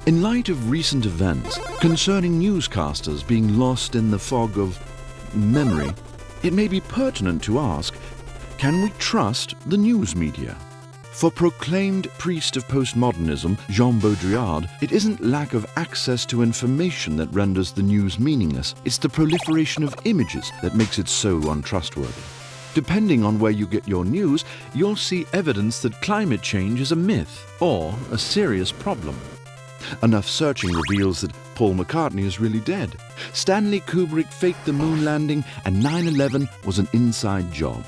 In light of recent events concerning newscasters being lost in the fog of memory, it may be pertinent to ask, can we trust the news media? For proclaimed priest of postmodernism, Jean Baudrillard, it isn't lack of access to information that renders the news meaningless, it's the proliferation of images that makes it so untrustworthy. Depending on where you get your news, you'll see evidence that climate change is a myth or a serious problem. Enough searching reveals that Paul McCartney is really dead. Stanley Kubrick faked the moon landing, and 9/11 was an inside job.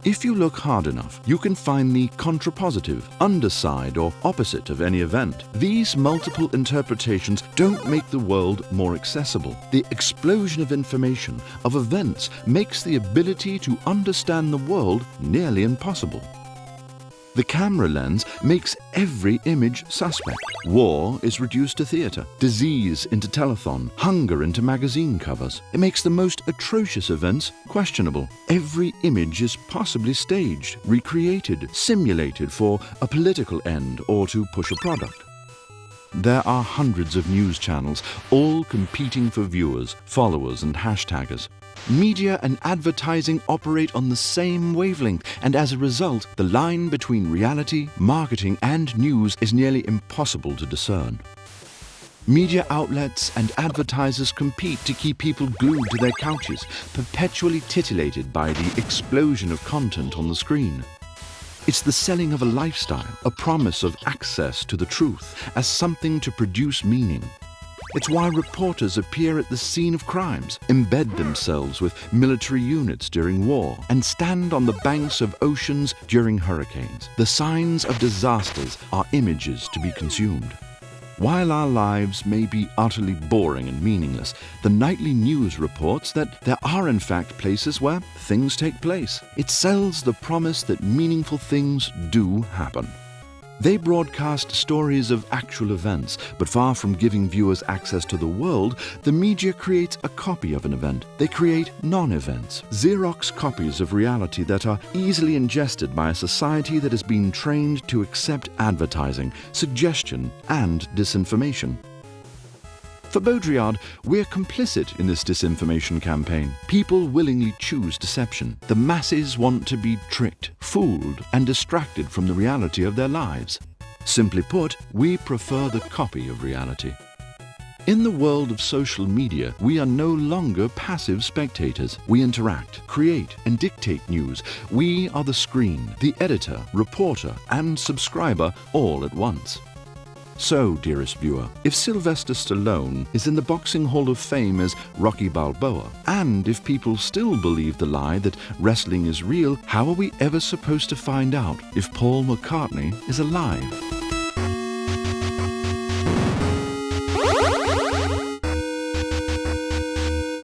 If you look hard enough, you can find the contrapositive, underside, or opposite of any event. These multiple interpretations don't make the world more accessible. The explosion of information, of events, makes the ability to understand the world nearly impossible. The camera lens makes every image suspect. War is reduced to theatre, disease into telethon, hunger into magazine covers. It makes the most atrocious events questionable. Every image is possibly staged, recreated, simulated for a political end or to push a product. There are hundreds of news channels, all competing for viewers, followers, and hashtaggers. Media and advertising operate on the same wavelength, and as a result, the line between reality, marketing, and news is nearly impossible to discern. Media outlets and advertisers compete to keep people glued to their couches, perpetually titillated by the explosion of content on the screen. It's the selling of a lifestyle, a promise of access to the truth as something to produce meaning. It's why reporters appear at the scene of crimes, embed themselves with military units during war, and stand on the banks of oceans during hurricanes. The signs of disasters are images to be consumed. While our lives may be utterly boring and meaningless, the nightly news reports that there are in fact places where things take place. It sells the promise that meaningful things do happen. They broadcast stories of actual events, but far from giving viewers access to the world, the media creates a copy of an event. They create non-events, Xerox copies of reality that are easily ingested by a society that has been trained to accept advertising, suggestion, and disinformation. For Baudrillard, we're complicit in this disinformation campaign. People willingly choose deception. The masses want to be tricked, fooled, and distracted from the reality of their lives. Simply put, we prefer the copy of reality. In the world of social media, we are no longer passive spectators. We interact, create, and dictate news. We are the screen, the editor, reporter, and subscriber all at once. So, dearest viewer, if Sylvester Stallone is in the Boxing Hall of Fame as Rocky Balboa, and if people still believe the lie that wrestling is real, how are we ever supposed to find out if Paul McCartney is alive?